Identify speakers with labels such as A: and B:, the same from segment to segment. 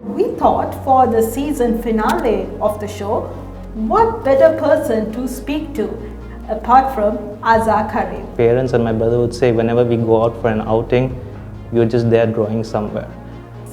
A: We thought for the season finale of the show, what better person to speak to apart from Azhar Carrim?
B: Parents and my brother would say whenever we go out for an outing, you're just there drawing somewhere.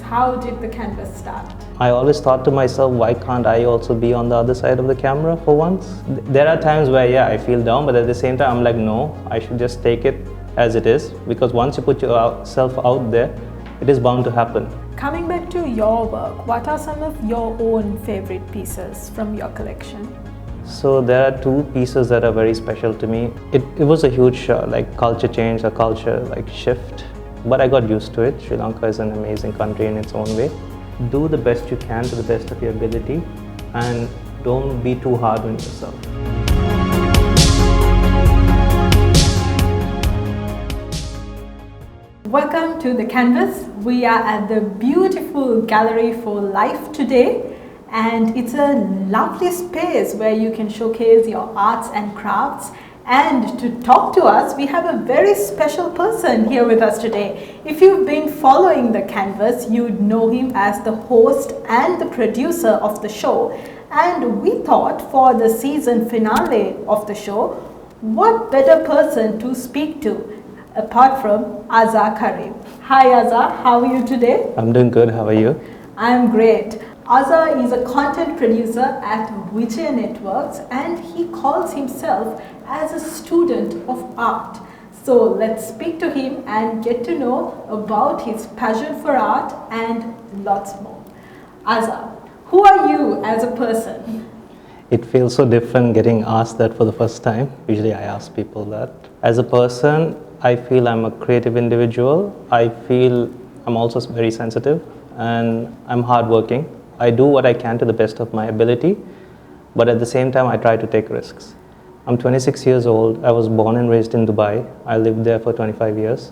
A: How did the canvas start?
B: I always thought to myself, why can't I also be on the other side of the camera for once? There are times where, yeah, I feel down, but at the same time, I'm like, no, I should just take it as it is, because once you put yourself out there, it is bound to happen.
A: Coming back to your work, what are some of your own favorite pieces from your collection?
B: So there are two pieces that are very special to me. It was a huge culture change, a culture shift, but I got used to it. Sri Lanka is an amazing country in its own way. Do the best you can to the best of your ability and don't be too hard on yourself.
A: Welcome to the canvas. We are at the beautiful Gallery FourLife today, and it's a lovely space where you can showcase your arts and crafts. And to talk to us, we have a very special person here with us today. If you've been following the canvas, you'd know him as the host and the producer of the show. And we thought for the season finale of the show, what better person to speak to apart from Azhar Carrim. Hi Azhar, how are you today?
B: I'm doing good, how are you?
A: I'm great. Azhar is a content producer at Vijay Networks and he calls himself as a student of art. So let's speak to him and get to know about his passion for art and lots more. Azhar, who are you as a person?
B: It feels so different getting asked that for the first time. Usually I ask people that. As a person, I feel I'm a creative individual. I feel I'm also very sensitive and I'm hardworking. I do what I can to the best of my ability, but at the same time I try to take risks. I'm 26 years old. I was born and raised in Dubai. I lived there for 25 years.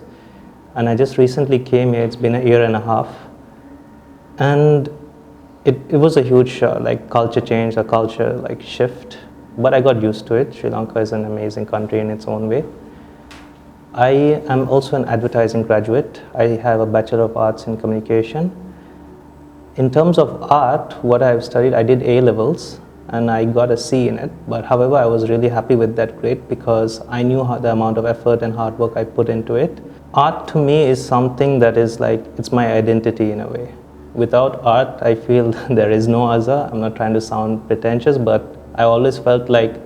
B: And I just recently came here. It's been a year and a half. And it was a huge culture change, a culture shift. But I got used to it. Sri Lanka is an amazing country in its own way. I am also an advertising graduate. I have a Bachelor of Arts in Communication. In terms of art, what I've studied, I did A-levels and I got a C in it. But however, I was really happy with that grade because I knew the amount of effort and hard work I put into it. Art to me is something that is it's my identity in a way. Without art, I feel there is no Azhar. I'm not trying to sound pretentious, but I always felt like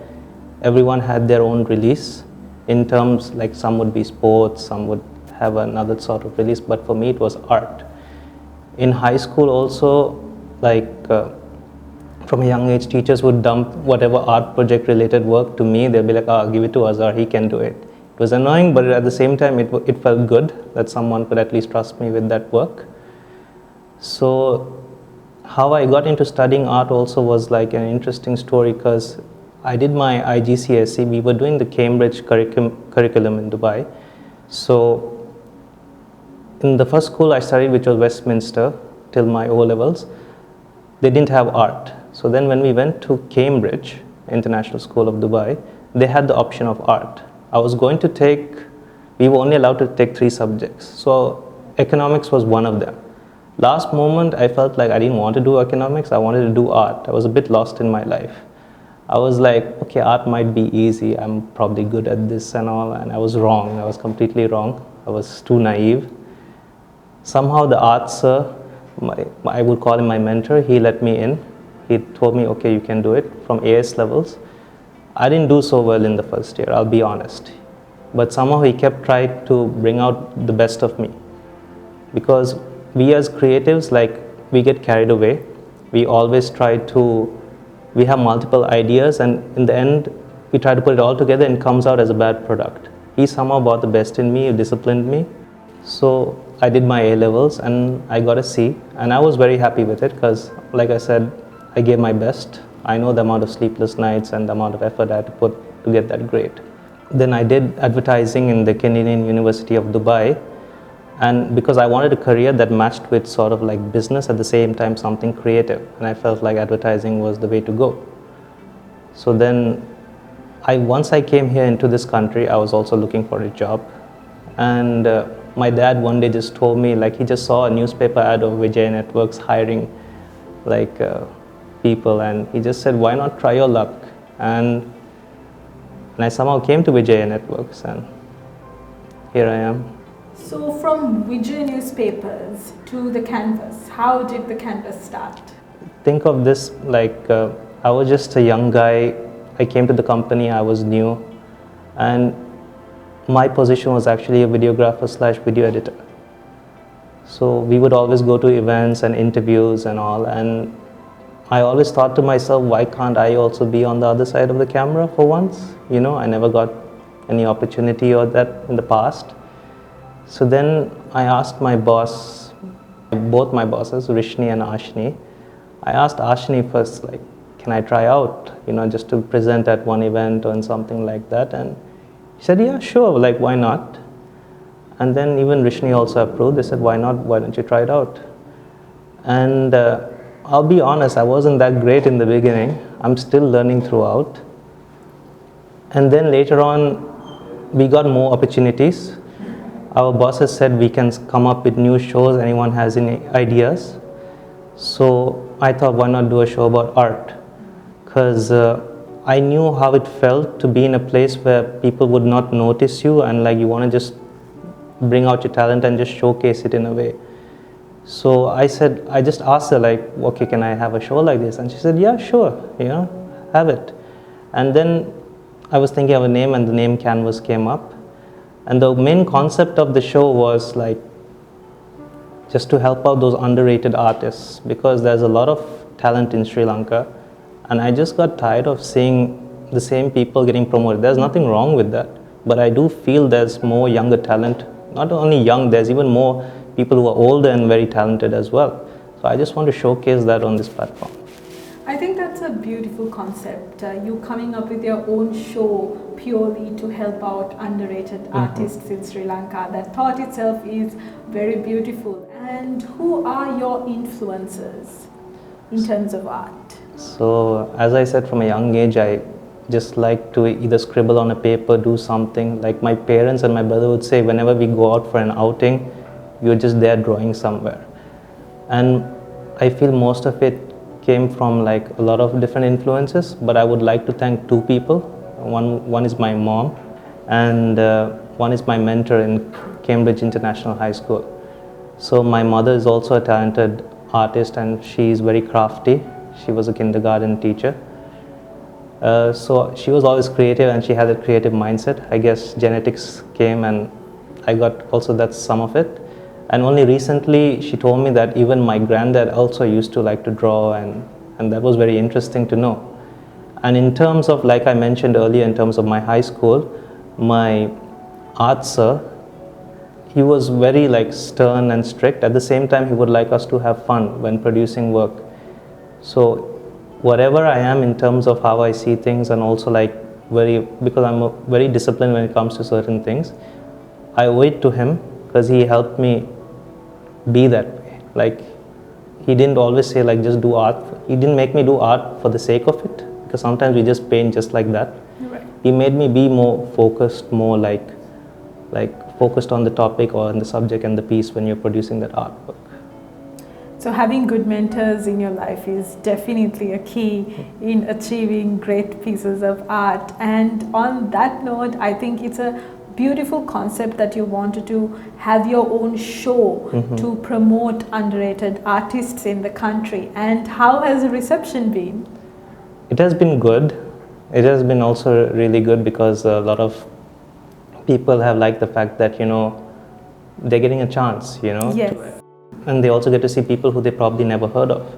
B: everyone had their own release in terms some would be sports, some would have another sort of release, but for me it was art. In high school also, from a young age, teachers would dump whatever art project related work to me. They'll be like, oh, give it to Azhar, he can do it. It was annoying, but at the same time, it felt good that someone could at least trust me with that work. So how I got into studying art also was an interesting story because I did my IGCSE. We were doing the Cambridge curriculum in Dubai. So in the first school I studied, which was Westminster, till my O-levels, they didn't have art. So then when we went to Cambridge, International School of Dubai, they had the option of art. I was going to we were only allowed to take 3 subjects. So economics was one of them. Last moment, I felt like I didn't want to do economics, I wanted to do art. I was a bit lost in my life. I was like, okay, art might be easy, I'm probably good at this and all, and I was wrong, I was completely wrong. I was too naive. Somehow the art sir, I would call him my mentor, he let me in. He told me, okay, you can do it from AS levels. I didn't do so well in the first year, I'll be honest. But somehow he kept trying to bring out the best of me. Because we as creatives, we get carried away. We always we have multiple ideas and in the end, we try to put it all together and it comes out as a bad product. He somehow brought the best in me, he disciplined me. So I did my A-levels and I got a C and I was very happy with it because like I said, I gave my best. I know the amount of sleepless nights and the amount of effort I had to put to get that grade. Then I did advertising in the Canadian University of Dubai, and because I wanted a career that matched with sort of business at the same time something creative, and I felt like advertising was the way to go. So then once I came here into this country, I was also looking for a job, and my dad one day just told me, he just saw a newspaper ad of Vijay Networks hiring like people, and he just said, why not try your luck? And I somehow came to Vijay Networks, and here I am.
A: So from Vijay newspapers to the canvas, how did the canvas start?
B: Think of this like I was just a young guy. I came to the company, I was new, and my position was actually a videographer slash video editor. So we would always go to events and interviews and all, and I always thought to myself, why can't I also be on the other side of the camera for once? You know, I never got any opportunity or that in the past. So then I asked my boss, both my bosses, Rishni and Ashni, I asked Ashni first, like, can I try out, you know, just to present at one event or something like that? And he said, yeah, sure, like, why not? And then even Rishni also approved. They said, why not? Why don't you try it out? And I'll be honest, I wasn't that great in the beginning. I'm still learning throughout. And then later on, we got more opportunities. Our bosses said we can come up with new shows, anyone has any ideas. So I thought, why not do a show about art? Because I knew how it felt to be in a place where people would not notice you, and like you want to just bring out your talent and just showcase it in a way. So I said, I just asked her, like, okay, can I have a show like this? And she said, yeah, sure, you know, have it. And then I was thinking of a name, and the name Canvas came up. And the main concept of the show was like just to help out those underrated artists, because there's a lot of talent in Sri Lanka, and I just got tired of seeing the same people getting promoted. There's nothing wrong with that, but I do feel there's more younger talent. Not only young, there's even more people who are older and very talented as well. So I just want to showcase that on this platform.
A: I think that's a beautiful concept. You coming up with your own show purely to help out underrated artists in Sri Lanka. That thought itself is very beautiful. And who are your influences in terms of art?
B: So as I said, from a young age, I just like to either scribble on a paper, do something. Like my parents and my brother would say, whenever we go out for an outing, you're just there drawing somewhere. And I feel most of it came from like a lot of different influences, but I would like to thank two people. One is my mom, and one is my mentor in Cambridge International High School. So my mother is also a talented artist, and she is very crafty. She was a kindergarten teacher. So she was always creative, and she had a creative mindset. I guess genetics came, and I got also that's some of it. And only recently she told me that even my granddad also used to like to draw, and that was very interesting to know. And in terms of, like I mentioned earlier, in terms of my high school, my art sir, he was very like stern and strict. At the same time, he would like us to have fun when producing work. So whatever I am in terms of how I see things, and also like because I'm very disciplined when it comes to certain things, I owe it to him, because he helped me be that way. Like, he didn't always say like just do art. He didn't make me do art for the sake of it, because sometimes we just paint just like that.
A: Right.
B: He made me be more focused, more like focused on the topic or on the subject and the piece when you're producing that artwork.
A: So having good mentors in your life is definitely a key in achieving great pieces of art. And on that note, I think it's a beautiful concept that you wanted to have your own show to promote underrated artists in the country. And how has the reception been?
B: It has been good. It has been also really good, because a lot of people have liked the fact that, you know, they're getting a chance, you know.
A: Yes.
B: And they also get to see people who they probably never heard of.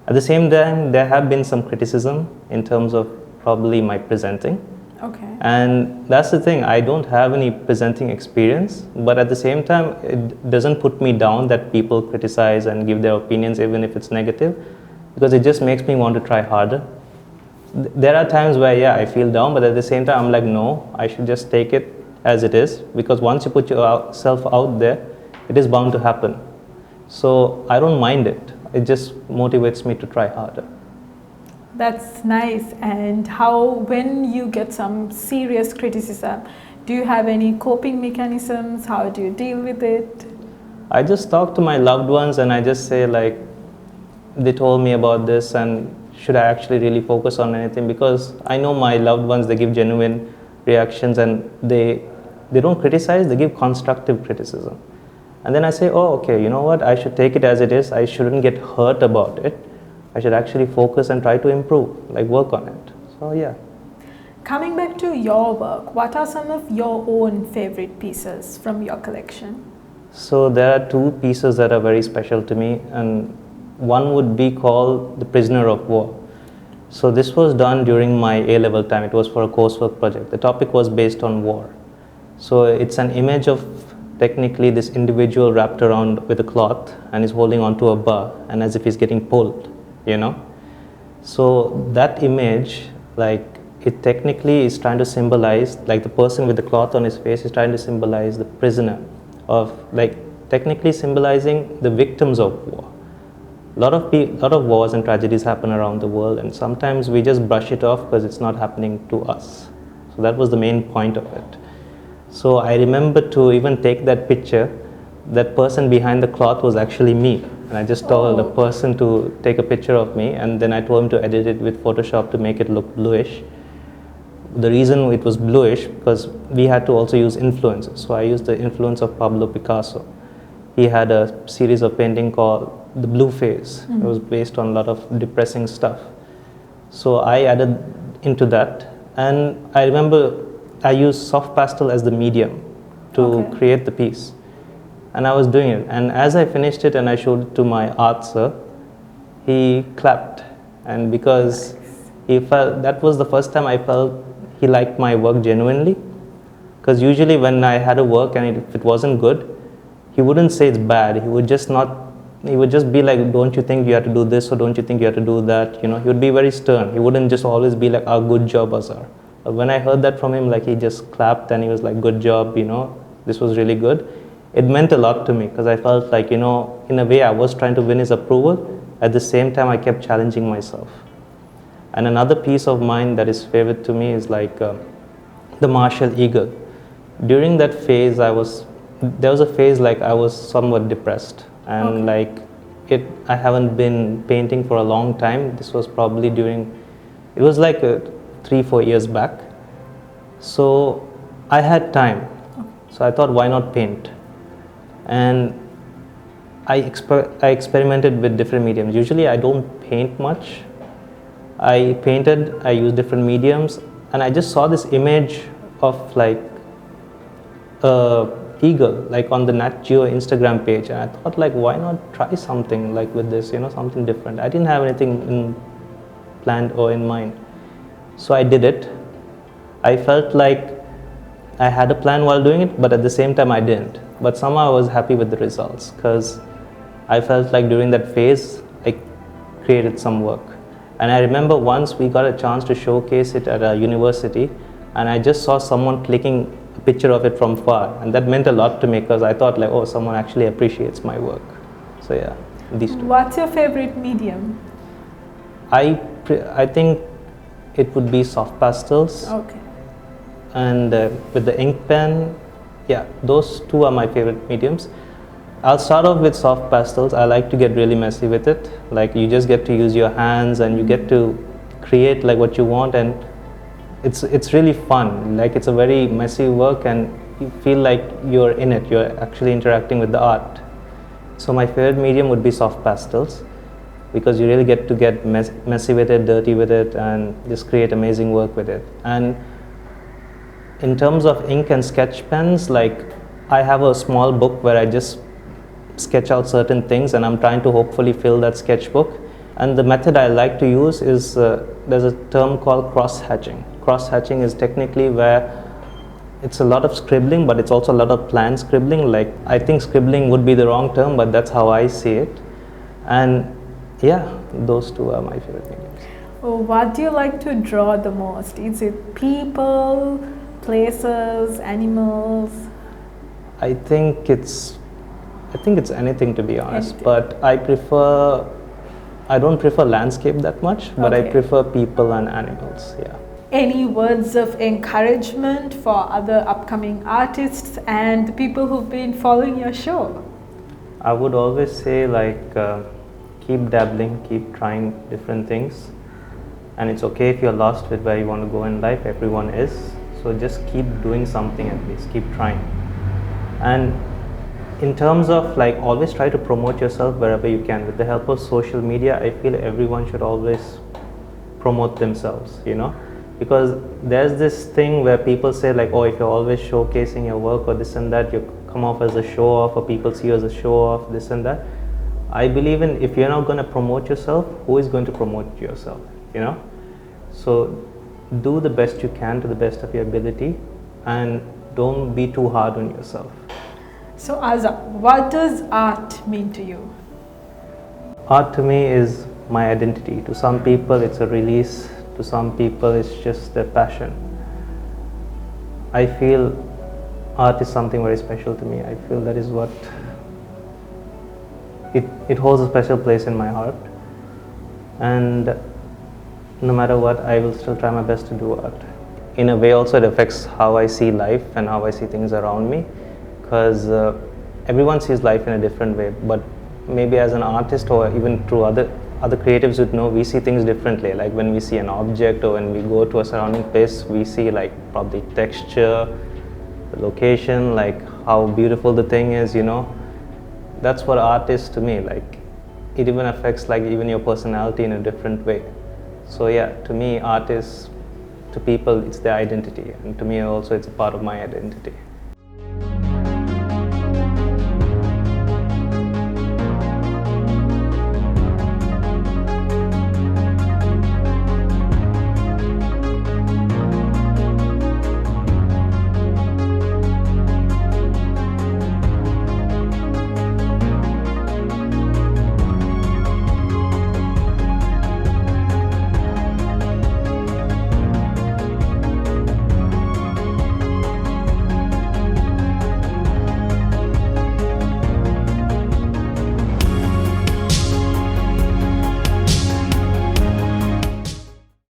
B: At the same time, there have been some criticism in terms of probably my presenting.
A: Okay.
B: And that's the thing, I don't have any presenting experience, but at the same time, it doesn't put me down that people criticize and give their opinions, even if it's negative, because it just makes me want to try harder. There are times where, yeah, I feel down, but at the same time, I'm like, no, I should just take it as it is, because once you put yourself out there, it is bound to happen. So I don't mind it. It just motivates me to try harder.
A: That's nice. And how, when you get some serious criticism, do you have any coping mechanisms? How do you deal with it?
B: I just talk to my loved ones, and I just say like, they told me about this and should I actually really focus on anything, because I know my loved ones, they give genuine reactions and they don't criticize, they give constructive criticism. And then I say, oh, okay, you know what, I should take it as it is. I shouldn't get hurt about it. I should actually focus and try to improve, like work on it. So yeah.
A: Coming back to your work, what are some of your own favorite pieces from your collection?
B: So there are two pieces that are very special to me, and one would be called The Prisoner of War. So this was done during my A-level time. It was for a coursework project. The topic was based on war. So it's an image of technically this individual wrapped around with a cloth and is holding onto a bar and as if he's getting pulled, you know. So that image, like, it technically is trying to symbolize, like the person with the cloth on his face is trying to symbolize the prisoner of, like, technically symbolizing the victims of war. A lot of wars and tragedies happen around the world, and sometimes we just brush it off because it's not happening to us. So that was the main point of it. So I remember to even take that picture, that person behind the cloth was actually me. And I just told the person to take a picture of me, and then I told him to edit it with Photoshop to make it look bluish. The reason it was bluish because we had to also use influences. So I used the influence of Pablo Picasso. He had a series of painting called The Blue Phase. It was based on a lot of depressing stuff. So I added into that, and I remember I used soft pastel as the medium to create the piece. And I was doing it, and as I finished it and I showed it to my art sir, he clapped, and because he felt, that was the first time I felt he liked my work genuinely. Because usually when I had a work and if it wasn't good, he wouldn't say it's bad. He would just be like, don't you think you have to do this, or don't you think you have to do that? You know, he would be very stern. He wouldn't just always be like, good job, Azhar. But when I heard that from him, like, he just clapped and he was like, good job, you know, this was really good. It meant a lot to me because I felt like, you know, in a way I was trying to win his approval. At the same time, I kept challenging myself. And another piece of mine that is favorite to me is like the Martial Eagle. During that phase, there was a phase like I was somewhat depressed, and I haven't been painting for a long time. This was probably it was like 3-4 years back. So I had time. So I thought, why not paint? And I experimented with different mediums. Usually I don't paint much. I used different mediums, and I just saw this image of like eagle, like on the Nat Geo Instagram page, and I thought, like, why not try something like with this, you know, something different. I didn't have anything planned or in mind. So I did it. I felt like I had a plan while doing it, but at the same time I didn't. But somehow I was happy with the results because I felt like during that phase I created some work. And I remember once we got a chance to showcase it at a university, and I just saw someone clicking a picture of it from far, and that meant a lot to me because I thought, like, oh, someone actually appreciates my work. So yeah, these two.
A: What's your favorite medium?
B: I think it would be soft pastels.
A: Okay.
B: And with the ink pen, yeah, those two are my favorite mediums. I'll start off with soft pastels. I like to get really messy with it. Like, you just get to use your hands and you get to create like what you want, and it's really fun. Like, it's a very messy work and you feel like you're in it. You're actually interacting with the art. So my favorite medium would be soft pastels because you really get to get messy with it, dirty with it, and just create amazing work with it. And in terms of ink and sketch pens, like, I have a small book where I just sketch out certain things, and I'm trying to hopefully fill that sketchbook. And the method I like to use is, there's a term called cross-hatching. Cross-hatching is technically where it's a lot of scribbling, but it's also a lot of planned scribbling. Like, I think scribbling would be the wrong term, but that's how I see it. And yeah, those two are my favorite mediums.
A: What do you like to draw the most? Is it people, places, animals?
B: I think it's anything, to be honest.
A: Anything.
B: But I don't prefer landscape that much, but I prefer people and animals. Yeah.
A: Any words of encouragement for other upcoming artists and the people who've been following your show?
B: I would always say, like, keep dabbling, keep trying different things. And it's okay if you're lost with where you want to go in life, everyone is. So just keep doing something at least, keep trying. And in terms of like, always try to promote yourself wherever you can. With the help of social media, I feel everyone should always promote themselves, you know, because there's this thing where people say like, oh, if you're always showcasing your work or this and that, you come off as a show off, or people see you as a show off, this and that. I believe in, if you're not going to promote yourself, who is going to promote yourself, you know? So do the best you can to the best of your ability, and don't be too hard on yourself.
A: So Azhar, what does art mean to you?
B: Art to me is my identity. To some people it's a release, to some people it's just their passion. I feel art is something very special to me. I feel that is what, it holds a special place in my heart, and no matter what, I will still try my best to do art. In a way also it affects how I see life and how I see things around me, because everyone sees life in a different way, but maybe as an artist or even through other creatives would know, we see things differently. Like when we see an object or when we go to a surrounding place, we see like probably texture, the location, like how beautiful the thing is, you know. That's what art is to me. Like it even affects like even your personality in a different way. So yeah, to me art is, to people it's their identity, and to me also it's a part of my identity.